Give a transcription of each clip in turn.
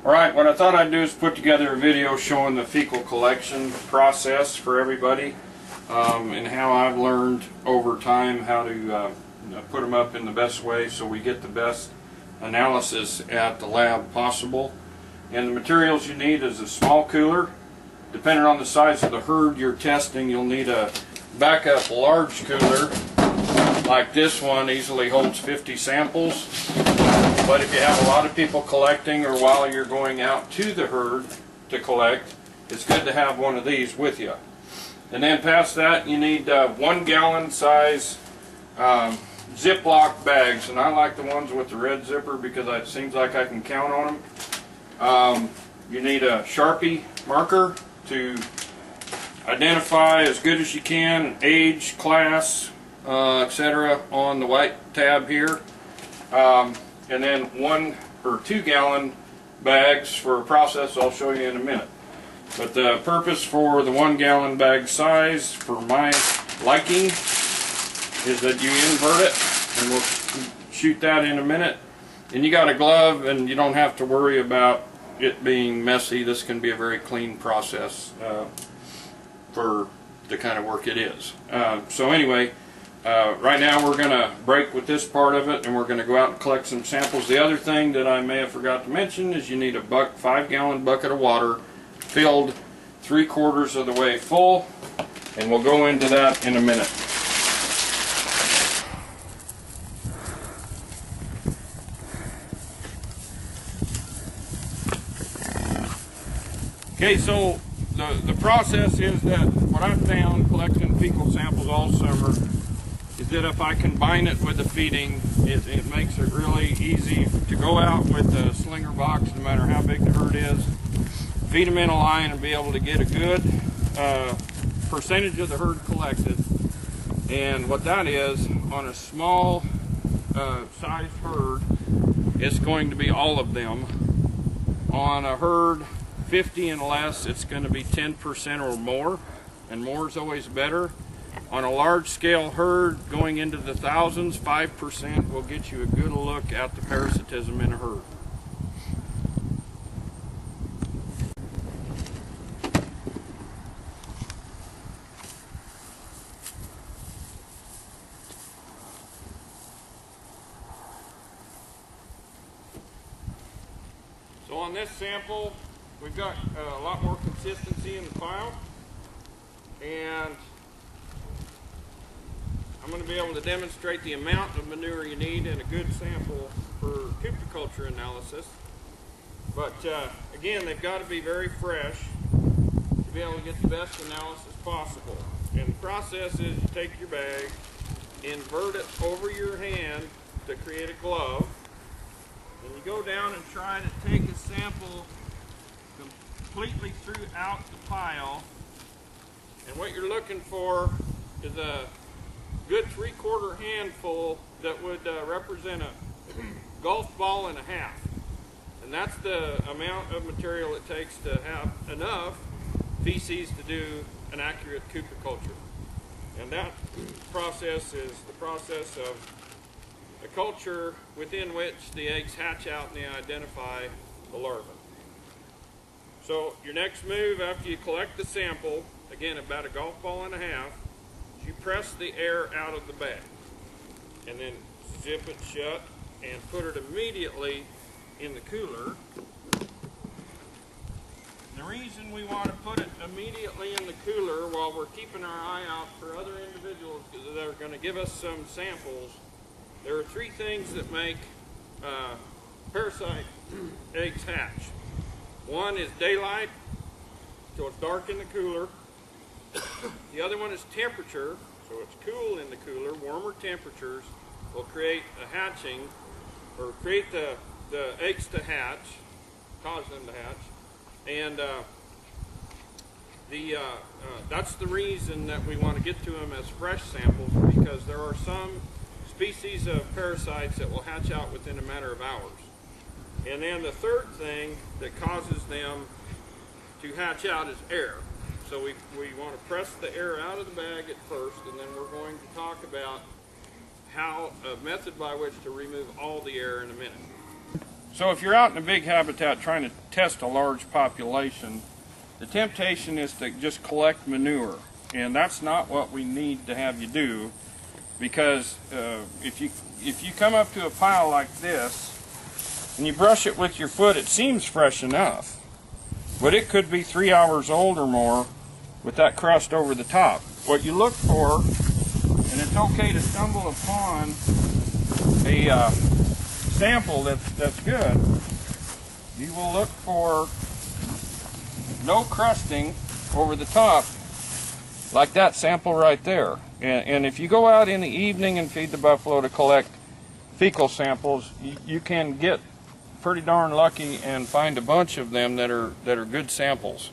Alright, what I thought I'd do is put together a video showing the fecal collection process for everybody, and how I've learned over time how to put them up in the best way so we get the best analysis at the lab possible. And the materials you need is a small cooler. Depending on the size of the herd you're testing, you'll need a backup large cooler. Like this one easily holds 50 samples. But if you have a lot of people collecting, or while you're going out to the herd to collect, it's good to have one of these with you. And then past that, you need 1 gallon size Ziploc bags, and I like the ones with the red zipper because it seems like I can count on them. You need a Sharpie marker to identify as good as you can age, class, etc. on the white tab here. And then 1 or 2 gallon bags for a process I'll show you in a minute. But the purpose for the 1 gallon bag size, for my liking, is that you invert it, and we'll shoot that in a minute. And you got a glove, and you don't have to worry about it being messy. This can be a very clean process for the kind of work it is. So anyway, right now we're going to break with this part of it, and we're going to go out and collect some samples. The other thing that I may have forgot to mention is you need a 5 gallon bucket of water filled 3/4 of the way full, and we'll go into that in a minute. Okay, so the process is that what I've found collecting fecal samples all summer is that if I combine it with the feeding, it makes it really easy to go out with a slinger box, no matter how big the herd is, feed them in a line and be able to get a good percentage of the herd collected. And what that is, on a small sized herd, it's going to be all of them. On a herd 50 and less, it's going to be 10% or more, and more is always better. On a large scale herd going into the thousands, 5% will get you a good look at the parasitism in a herd. So on this sample, we've got a lot more consistency in the file, and I'm going to be able to demonstrate the amount of manure you need in a good sample for cupiculture analysis. But again, they've got to be very fresh to be able to get the best analysis possible. And the process is you take your bag, invert it over your hand to create a glove, and you go down and try to take a sample completely throughout the pile. And what you're looking for is a good 3/4 handful that would represent a golf ball and a half. And that's the amount of material it takes to have enough feces to do an accurate cupiculture. And that process is the process of a culture within which the eggs hatch out and they identify the larvae. So your next move after you collect the sample, again about a golf ball and a half, is you press the air out of the bag and then zip it shut and put it immediately in the cooler. The reason we want to put it immediately in the cooler while we're keeping our eye out for other individuals that are going to give us some samples, there are 3 things that make parasite eggs hatch. One is daylight, so it's dark in the cooler. The other one is temperature, so it's cool in the cooler. Warmer temperatures will create a hatching, or create the eggs to hatch, cause them to hatch. And that's the reason that we want to get to them as fresh samples, because there are some species of parasites that will hatch out within a matter of hours. And then the third thing that causes them to hatch out is air. So we want to press the air out of the bag at first, and then we're going to talk about a method by which to remove all the air in a minute. So if you're out in a big habitat trying to test a large population, the temptation is to just collect manure, and that's not what we need to have you do, because if you come up to a pile like this and you brush it with your foot, it seems fresh enough, but it could be 3 hours old or more with that crust over the top. What you look for, and it's okay to stumble upon a sample that's good, you will look for no crusting over the top, like that sample right there. And if you go out in the evening and feed the buffalo to collect fecal samples, you can get pretty darn lucky and find a bunch of them that are good samples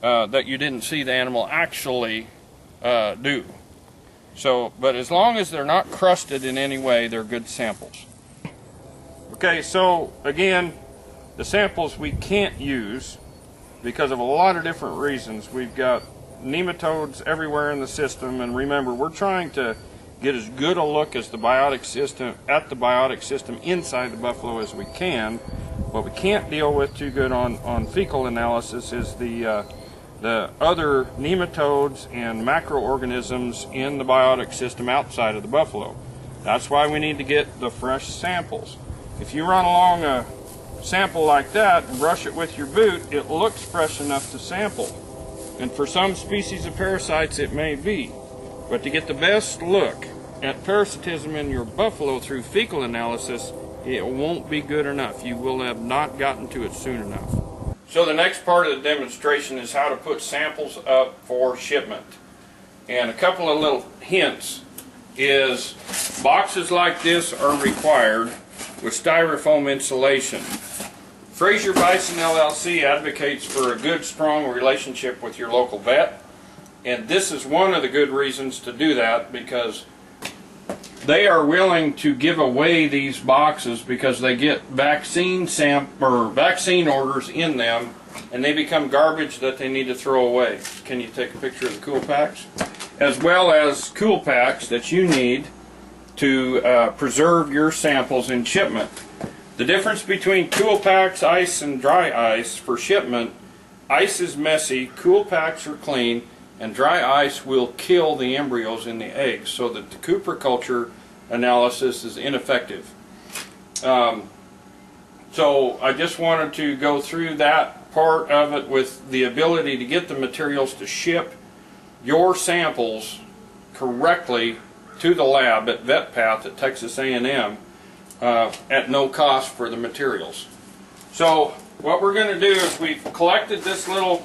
that you didn't see the animal actually do. So, but as long as they're not crusted in any way, they're good samples. Okay, so again, the samples we can't use because of a lot of different reasons. We've got nematodes everywhere in the system, and remember, we're trying to get as good a look as the biotic system inside the buffalo as we can. What we can't deal with too good on fecal analysis is the other nematodes and macroorganisms in the biotic system outside of the buffalo. That's why we need to get the fresh samples. If you run along a sample like that and brush it with your boot, it looks fresh enough to sample. And for some species of parasites it may be. But to get the best look at parasitism in your buffalo through fecal analysis, it won't be good enough. You will have not gotten to it soon enough. So the next part of the demonstration is how to put samples up for shipment. And a couple of little hints is boxes like this are required with styrofoam insulation. Frasier Bison LLC advocates for a good, strong relationship with your local vet, and this is one of the good reasons to do that, because they are willing to give away these boxes because they get vaccine orders in them, and they become garbage that they need to throw away. Can you take a picture of the cool packs? As well as cool packs that you need to preserve your samples in shipment. The difference between cool packs, ice, and dry ice for shipment: ice is messy, cool packs are clean, and dry ice will kill the embryos in the eggs, so that the Cooper culture analysis is ineffective. So I just wanted to go through that part of it with the ability to get the materials to ship your samples correctly to the lab at VetPath at Texas A&M at no cost for the materials. So what we're going to do is we've collected this little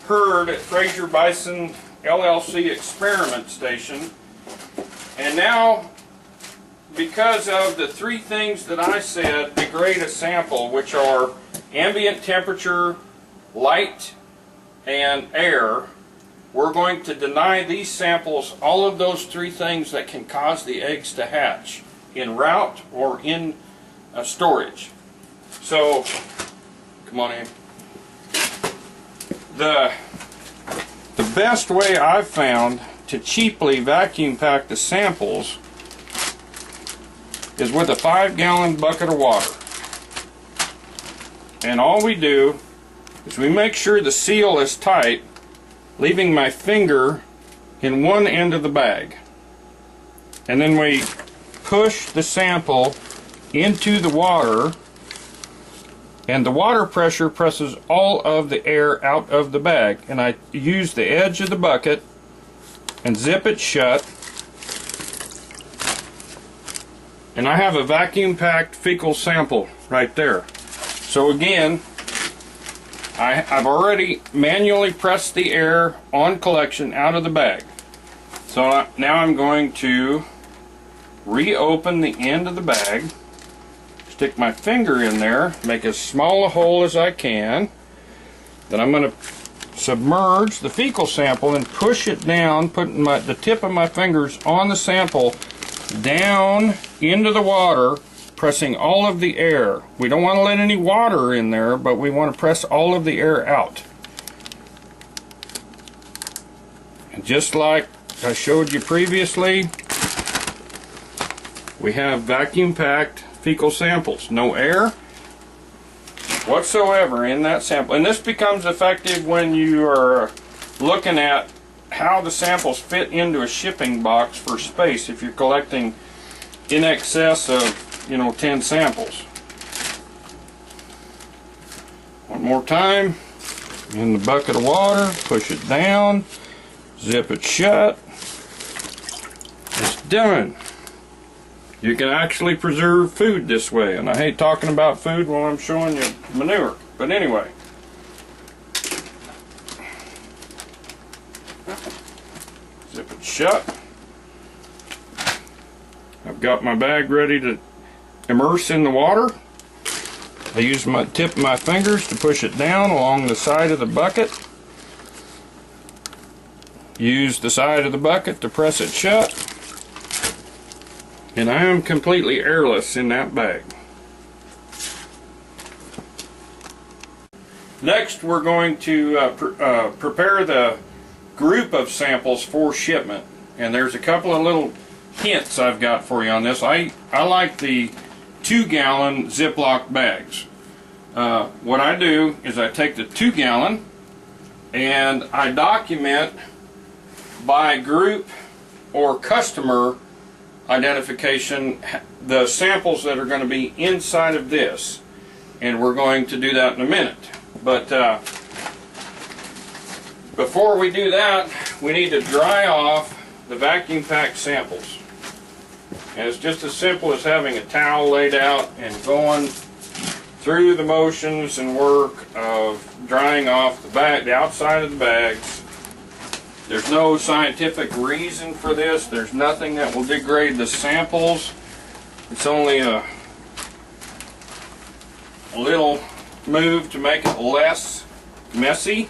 herd at Frasier Bison LLC experiment station, and now, because of the three things that I said degrade a sample, which are ambient temperature, light, and air, we're going to deny these samples all of those three things that can cause the eggs to hatch in route or in storage. So, come on in. The best way I've found to cheaply vacuum pack the samples is with a 5-gallon bucket of water. And all we do is we make sure the seal is tight, leaving my finger in one end of the bag. And then we push the sample into the water, and the water pressure presses all of the air out of the bag. And I use the edge of the bucket and zip it shut. And I have a vacuum packed fecal sample right there. So again, I've already manually pressed the air on collection out of the bag. So now I'm going to reopen the end of the bag, stick my finger in there, make as small a hole as I can. Then I'm going to submerge the fecal sample and push it down, putting the tip of my fingers on the sample down into the water, pressing all of the air. We don't want to let any water in there, but we want to press all of the air out. And just like I showed you previously, we have vacuum packed fecal samples. No air, whatsoever in that sample. And this becomes effective when you are looking at how the samples fit into a shipping box for space if you're collecting in excess of, 10 samples. One more time. In the bucket of water, push it down, zip it shut. It's done. You can actually preserve food this way, and I hate talking about food while I'm showing you manure, but anyway. Zip it shut. I've got my bag ready to immerse in the water. I use my tip of my fingers to push it down along the side of the bucket. Use the side of the bucket to press it shut. And I am completely airless in that bag. Next, we're going to prepare the group of samples for shipment. And there's a couple of little hints I've got for you on this. I like the 2-gallon Ziploc bags. What I do is I take the 2-gallon and I document by group or customer identification the samples that are going to be inside of this, and we're going to do that in a minute. But before we do that, we need to dry off the vacuum packed samples. And it's just as simple as having a towel laid out and going through the motions and work of drying off the outside of the bags. There's no scientific reason for this. There's nothing that will degrade the samples. It's only a little move to make it less messy.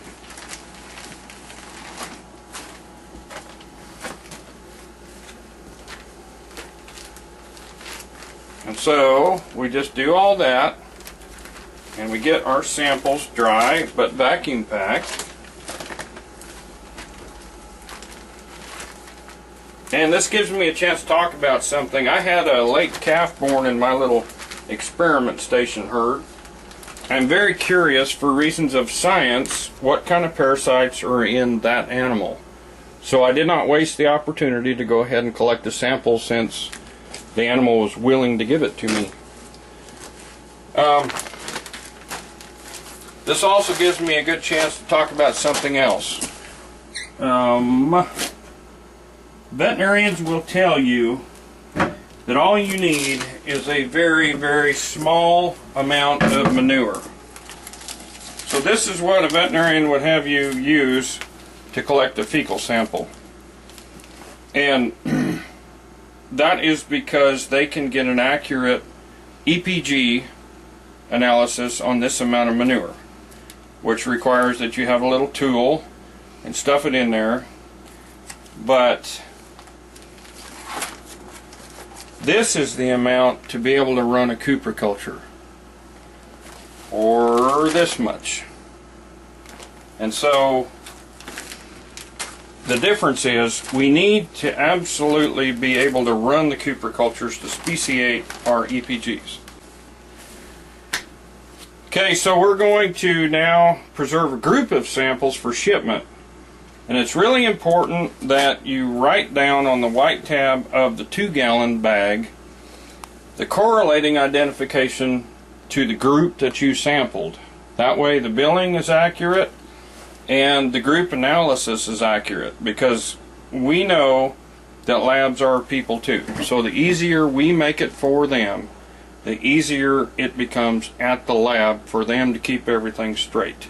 And so we just do all that and we get our samples dry but vacuum packed. And this gives me a chance to talk about something. I had a late calf born in my little experiment station herd. I'm very curious, for reasons of science, what kind of parasites are in that animal. So I did not waste the opportunity to go ahead and collect the sample since the animal was willing to give it to me. This also gives me a good chance to talk about something else. Veterinarians will tell you that all you need is a very, very small amount of manure. So this is what a veterinarian would have you use to collect a fecal sample. And that is because they can get an accurate EPG analysis on this amount of manure, which requires that you have a little tool and stuff it in there. But this is the amount to be able to run a cupriculture, or this much. And so the difference is we need to absolutely be able to run the cupricultures to speciate our EPGs. Okay, so we're going to now preserve a group of samples for shipment. And it's really important that you write down on the white tab of the 2-gallon bag the correlating identification to the group that you sampled. That way the billing is accurate and the group analysis is accurate, because we know that labs are people too. So the easier we make it for them, the easier it becomes at the lab for them to keep everything straight.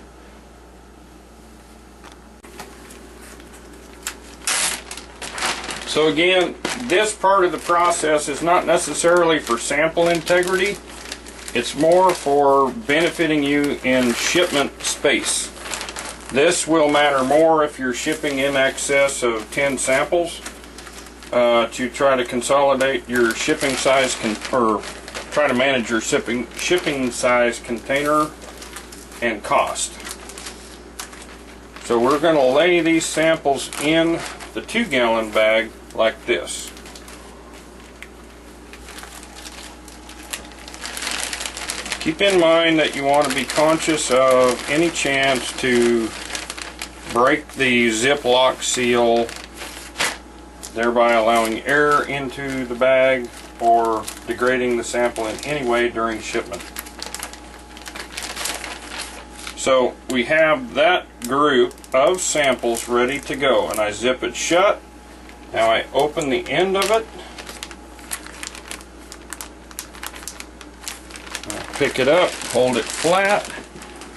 So again, this part of the process is not necessarily for sample integrity. It's more for benefiting you in shipment space. This will matter more if you're shipping in excess of 10 samples to try to consolidate your shipping size or try to manage your shipping size container and cost. So we're going to lay these samples in the 2-gallon bag like this. Keep in mind that you want to be conscious of any chance to break the Ziploc seal, thereby allowing air into the bag or degrading the sample in any way during shipment. So we have that group of samples ready to go, and I zip it shut. Now I open the end of it, pick it up, hold it flat,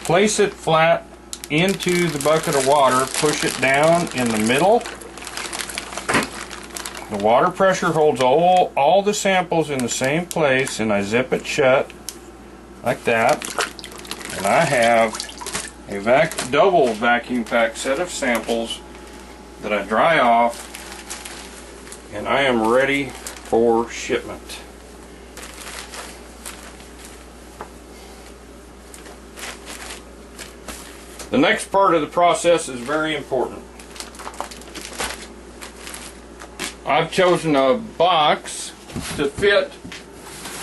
place it flat into the bucket of water, push it down in the middle. The water pressure holds all the samples in the same place, and I zip it shut like that. And I have a double vacuum pack set of samples that I dry off, and I am ready for shipment. The next part of the process is very important. I've chosen a box to fit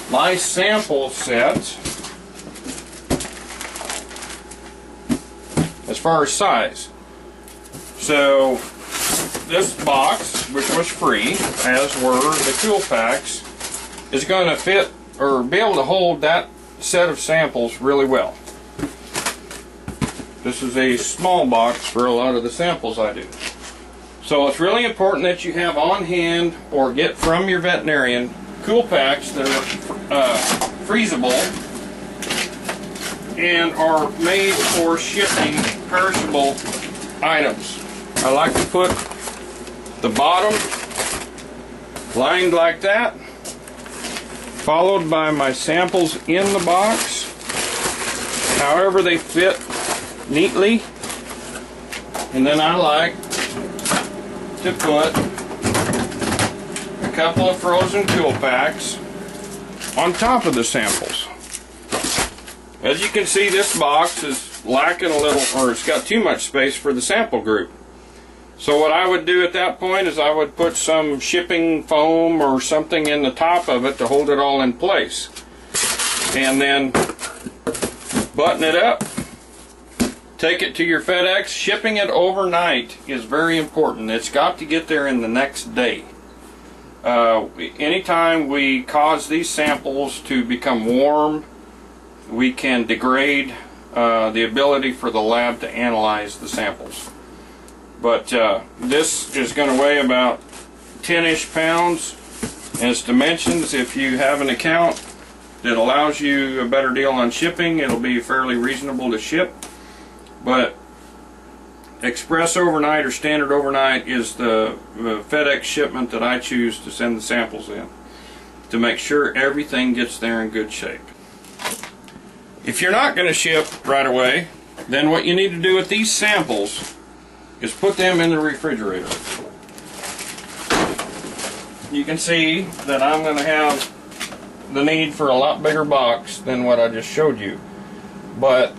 my sample set as far as size. So this box, which was free, as were the cool packs, is going to fit or be able to hold that set of samples really well. This is a small box for a lot of the samples I do. So it's really important that you have on hand or get from your veterinarian cool packs that are freezable and are made for shipping perishable items. I like to put the bottom lined like that, followed by my samples in the box, however they fit neatly, and then I like to put a couple of frozen cool packs on top of the samples. As you can see, this box is lacking a little, or it's got too much space for the sample group. So what I would do at that point is I would put some shipping foam or something in the top of it to hold it all in place, and then button it up. Take it to your FedEx. Shipping it overnight is very important. It's got to get there in the next day. Anytime we cause these samples to become warm, we can degrade the ability for the lab to analyze the samples. But this is going to weigh about 10-ish pounds. And its dimensions, if you have an account that allows you a better deal on shipping, it'll be fairly reasonable to ship. But express overnight or standard overnight is the FedEx shipment that I choose to send the samples in, to make sure everything gets there in good shape. If you're not going to ship right away, then what you need to do with these samples is put them in the refrigerator. You can see that I'm going to have the need for a lot bigger box than what I just showed you. But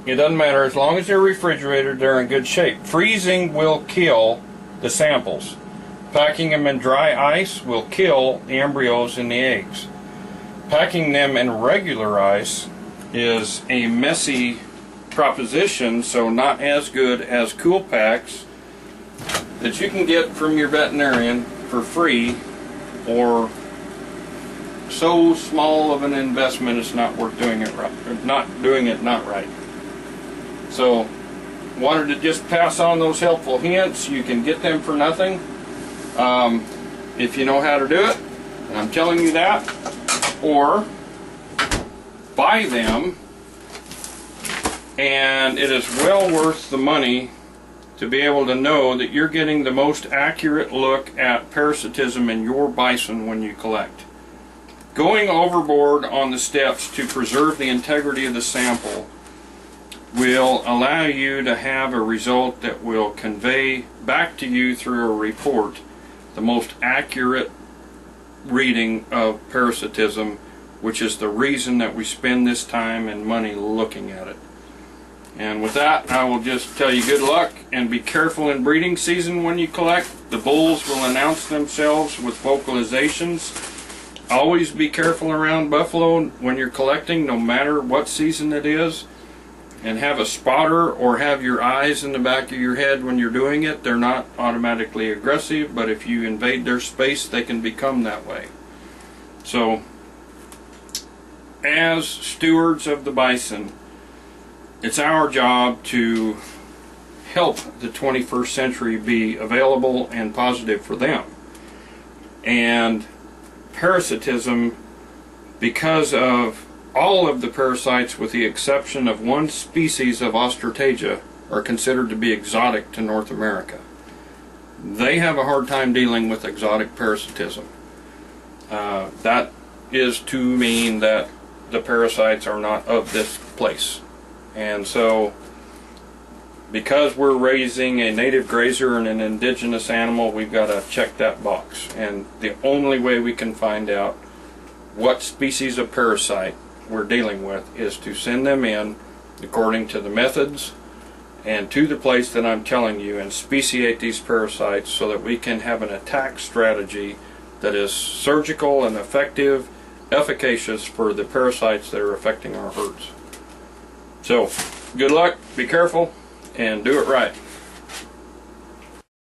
it doesn't matter, as long as they're refrigerated, they're in good shape. Freezing will kill the samples. Packing them in dry ice will kill the embryos and the eggs. Packing them in regular ice is a messy proposition, so not as good as cool packs that you can get from your veterinarian for free, or so small of an investment it's not worth doing it right, or not doing it not right. So wanted to just pass on those helpful hints. You can get them for nothing if you know how to do it, and I'm telling you that, or buy them, and it is well worth the money to be able to know that you're getting the most accurate look at parasitism in your bison when you collect. Going overboard on the steps to preserve the integrity of the sample will allow you to have a result that will convey back to you through a report the most accurate reading of parasitism, which is the reason that we spend this time and money looking at it. And with that, I will just tell you good luck, and be careful in breeding season when you collect. The bulls will announce themselves with vocalizations. always be careful around buffalo when you're collecting, no matter what season it is, and have a spotter or have your eyes in the back of your head when you're doing it. They're not automatically aggressive, but if you invade their space, they can become that way. So, as stewards of the bison, it's our job to help the 21st century be available and positive for them. And parasitism, because of all of the parasites with the exception of one species of Ostratagia, are considered to be exotic to North America. They have a hard time dealing with exotic parasitism. That is to mean that the parasites are not of this place. And so, because we're raising a native grazer and an indigenous animal, we've got to check that box. And the only way we can find out what species of parasite we're dealing with is to send them in according to the methods and to the place that I'm telling you, and speciate these parasites so that we can have an attack strategy that is surgical and effective, efficacious for the parasites that are affecting our herds. So, good luck, be careful, and do it right.